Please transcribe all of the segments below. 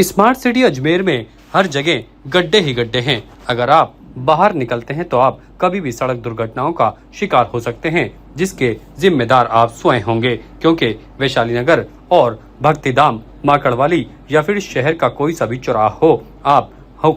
Smart city Ajmer में हर जगह गड्ढे ही गड्ढे हैं। अगर आप बाहर निकलते हैं तो आप कभी भी सड़क दुर्घटनाओं का शिकार हो सकते हैं, जिसके जिम्मेदार आप स्वयं होंगे, क्योंकि वैशाली नगर और भक्तिधाम, माकड़वाली या फिर शहर का कोई सा भी चौराहा हो, आप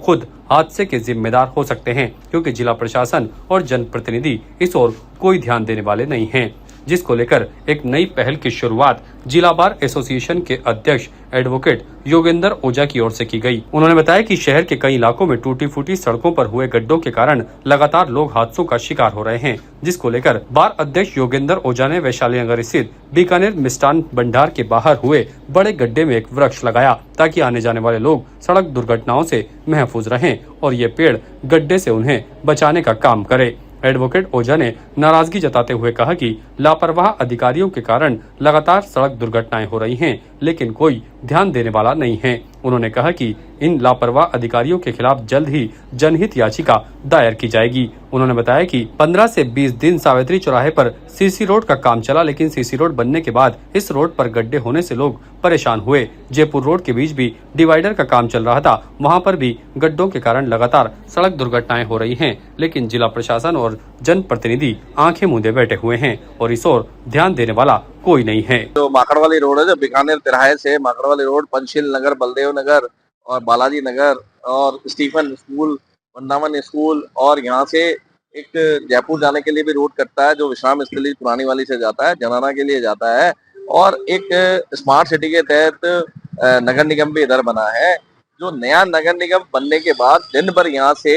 खुद हादसे के जिम्मेदार हो सकते हैं, क्योंकि जिला प्रशासन और जनप्रतिनिधि इस ओर कोई ध्यान देने वाले नहीं हैं। जिसको लेकर एक नई पहल की शुरुआत जिला बार एसोसिएशन के अध्यक्ष एडवोकेट योगेंद्र ओझा की ओर से की गई। उन्होंने बताया कि शहर के कई इलाकों में टूटी फूटी सड़कों पर हुए गड्ढों के कारण लगातार लोग हादसों का शिकार हो रहे हैं। जिसको लेकर बार अध्यक्ष योगेंद्र ओझा ने वैशाली नगर स्थित बीकानेर मिष्ठान भंडार के बाहर हुए बड़े गड्ढे में एक वृक्ष लगाया, ताकि आने जाने वाले लोग सड़क दुर्घटनाओं से महफूज रहें और ये पेड़ गड्ढे से उन्हें बचाने का काम करे। एडवोकेट ओझा ने नाराजगी जताते हुए कहा कि लापरवाह अधिकारियों के कारण लगातार सड़क दुर्घटनाएं हो रही हैं, लेकिन कोई ध्यान देने वाला नहीं है। उन्होंने कहा कि इन लापरवाह अधिकारियों के खिलाफ जल्द ही जनहित याचिका दायर की जाएगी। उन्होंने बताया कि 15 से 20 दिन सावित्री चौराहे पर सीसी रोड का काम चला, लेकिन सीसी रोड बनने के बाद इस रोड पर गड्ढे होने से लोग परेशान हुए। जयपुर रोड के बीच भी डिवाइडर का काम चल रहा था, वहां पर भी गड्ढों के कारण लगातार सड़क दुर्घटनाएं हो रही हैं, लेकिन जिला प्रशासन और जनप्रतिनिधि आंखें मूंदे बैठे हुए हैं और इस ओर ध्यान देने वाला कोई नहीं है। जो माकड़वाली रोड है, जो बीकानेर तिराहे से माकड़वाली रोड, पंचशील नगर, बलदेव नगर और बालाजी नगर और स्टीफन स्कूल, वृंदावन स्कूल और यहाँ से एक जयपुर जाने के लिए भी रोड कटता है, जो विश्राम स्थली पुरानी वाली से जाता है, जनाना के लिए जाता है। और एक स्मार्ट सिटी के तहत नगर निगम भी इधर बना है। जो नया नगर निगम बनने के बाद दिन भर यहाँ से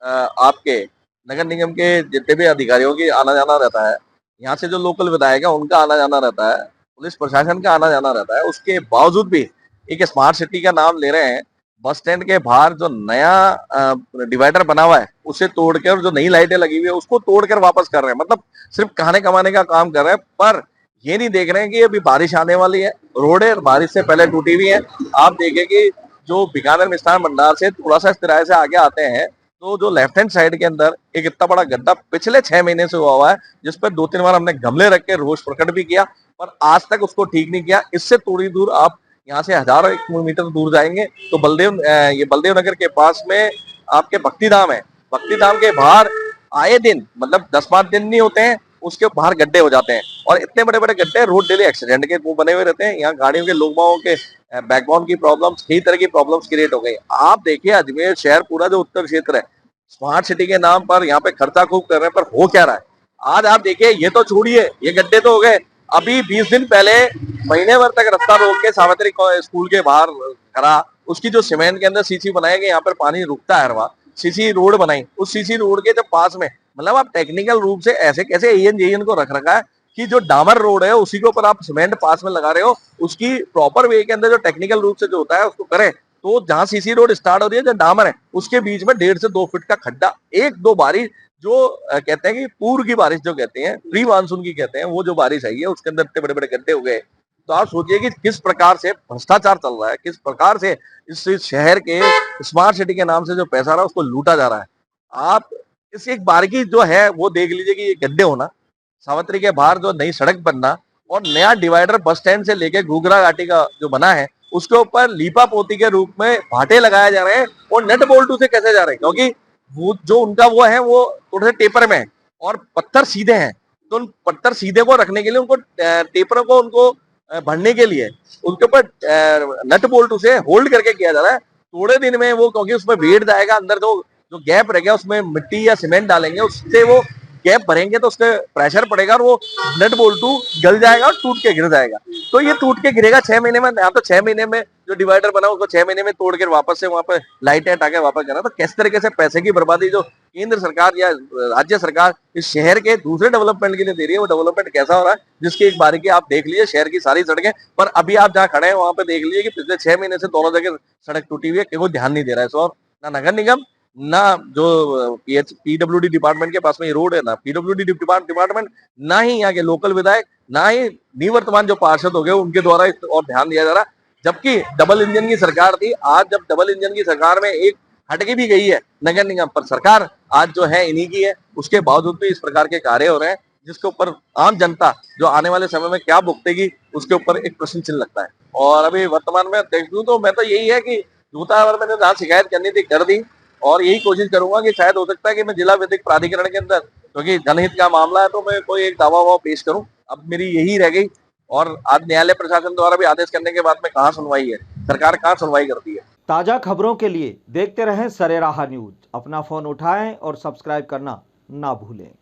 आपके नगर निगम के जितने भी अधिकारियों की आना जाना रहता है, यहाँ से जो लोकल विधायक है उनका आना जाना रहता है, पुलिस प्रशासन का आना जाना रहता है। उसके बावजूद भी एक स्मार्ट सिटी का नाम ले रहे हैं। बस स्टैंड के बाहर जो नया डिवाइडर बना हुआ है उसे तोड़कर, और जो नई लाइटें लगी हुई है उसको तोड़कर वापस कर रहे हैं। मतलब सिर्फ खाने कमाने का काम कर रहे हैं, पर ये नहीं देख रहे हैं कि अभी बारिश आने वाली है, रोडें बारिश से पहले टूटी हुई है। आप देखें कि जो बीकानेर मिष्ठान भंडार से थोड़ा सा इस तरह से आगे आते हैं तो जो लेफ्ट हैंड साइड के अंदर एक इतना बड़ा गड्ढा पिछले 6 महीने से हुआ है, जिस पर 2-3 बार हमने गमले रख के रोष प्रकट भी किया, पर आज तक उसको ठीक नहीं किया। इससे थोड़ी दूर आप यहाँ से हजारों किलोमीटर दूर जाएंगे तो ये बलदेव नगर के पास में आपके भक्तिधाम है। भक्तिधाम के बाहर आए दिन, मतलब 10-5 दिन नहीं होते हैं, उसके बाहर गड्ढे हो जाते हैं और इतने बड़े बड़े गड्ढे, रोड डेली एक्सीडेंट के वो बने हुए रहते हैं। यहाँ गाड़ियों के लोगों के बैकबोन की प्रॉब्लम्स, कई तरह की प्रॉब्लम्स क्रिएट हो गई। आप देखिए अजमेर शहर, पूरा जो उत्तर क्षेत्र है, स्मार्ट सिटी के नाम पर यहाँ पे खर्चा खूब कर रहे हैं, पर हो क्या रहा है आज आप देखिए। ये तो छोड़िए, ये गड्ढे तो हो गए। अभी 20 दिन पहले महीने भर तक रास्ता रोक के सावित्री स्कूल के बाहर खड़ा, उसकी जो सीमेंट के अंदर सीसी बनाए गए, यहाँ पर पानी रुकता है, हर सीसी रोड बनाई। उस सीसी रोड के जब पास में, मतलब आप टेक्निकल रूप से ऐसे कैसे एएन को रख रखा है कि जो डामर रोड है उसी के ऊपर आप सीमेंट पास में लगा रहे हो। उसकी प्रॉपर वे के अंदर जो टेक्निकल रूप से जो होता है उसको करें। तो जहां सीसी रोड स्टार्ट हो रही है, जो डामर है, उसके बीच में 1.5 से 2 फीट का खड्डा। 1-2 बारिश जो कहते हैं कि पूर्व की बारिश जो कहते हैं, प्री मानसून की कहते हैं, वो जो बारिश आई है उसके अंदर इतने बड़े बड़े गड्ढे हो गए। तो आप सोचिए कि किस प्रकार से भ्रष्टाचार चल रहा है, किस प्रकार से इस शहर के स्मार्ट सिटी के नाम से जो पैसा रहा है उसको लूटा जा रहा है। आप इस एक बारीकी जो है वो देख लीजिए कि ये गड्ढे होना, सावित्री के बाहर जो नई सड़क बनना और नया डिवाइडर बस स्टैंड से लेके घूघरा घाटी का जो बना है उसके ऊपर लीपा पोती के रूप में भाटे लगाए जा रहे हैं और नट बोल्टू से कैसे जा रहे हैं, क्योंकि वो जो उनका वो है वो थोड़े से टेपर में है और पत्थर सीधे हैं। तो उन पत्थर सीधे को रखने के लिए उनको टेपरों को उनको भरने के लिए उनके ऊपर नट बोल्टू से होल्ड करके किया जा रहा है। थोड़े दिन में वो, क्योंकि उसमें वेट जाएगा अंदर, जो गैप रह गया उसमें मिट्टी या सीमेंट डालेंगे, उससे वो गैप भरेंगे तो उसके प्रेशर पड़ेगा और वो नट बोल्टू गल जाएगा और टूट के गिर जाएगा। तो ये टूट के गिरेगा 6 महीने में। यहाँ तो 6 महीने में जो डिवाइडर बना उसको 6 महीने में तोड़ कर वापस से वहां पे लाइटें हटा के वापस करना। तो किस तरीके से पैसे की बर्बादी जो केंद्र सरकार या राज्य सरकार इस शहर के दूसरे डेवलपमेंट के लिए दे रही है, वो डेवलपमेंट कैसा हो रहा है, जिसकी एक बारीकी आप देख लीजिए। शहर की सारी सड़कें, पर अभी आप जहाँ खड़े हैं वहां पे देख लीजिए कि पिछले 6 महीने से दोनों जगह सड़क टूटी हुई है, कोई ध्यान नहीं दे रहा है। सो ना नगर निगम, ना जो पीडब्ल्यूडी डिपार्टमेंट के पास में ये रोड है, ना पीडब्ल्यूडी डिपार्टमेंट, ना ही यहाँ के लोकल विधायक, ना ही निवर्तमान जो पार्षद हो गए उनके द्वारा इस और ध्यान दिया जा रहा। जबकि डबल इंजन की सरकार थी। आज जब डबल इंजन की सरकार में एक हटके भी गई है नगर निगम पर, सरकार आज जो है इन्हीं की है, उसके बावजूद भी इस प्रकार के कार्य हो रहे हैं, जिसके ऊपर आम जनता जो आने वाले समय में क्या भुगतेगी उसके ऊपर एक प्रश्न चिन्ह लगता है। और अभी वर्तमान में देख लूं तो मैं तो यही है कि जूता अगर मैंने जहाँ शिकायत करनी थी कर दी, और यही कोशिश करूंगा कि शायद हो सकता है कि मैं जिला विधिक प्राधिकरण के अंदर, क्योंकि जनहित का मामला है, तो मैं कोई एक दावा वावा पेश करूं। अब मेरी यही रह गई, और आज न्यायालय प्रशासन द्वारा भी आदेश करने के बाद में कहाँ सुनवाई है, सरकार कहाँ सुनवाई करती है। ताज़ा खबरों के लिए देखते रहें सरेराह न्यूज। अपना फोन उठाएं और सब्सक्राइब करना ना भूलें।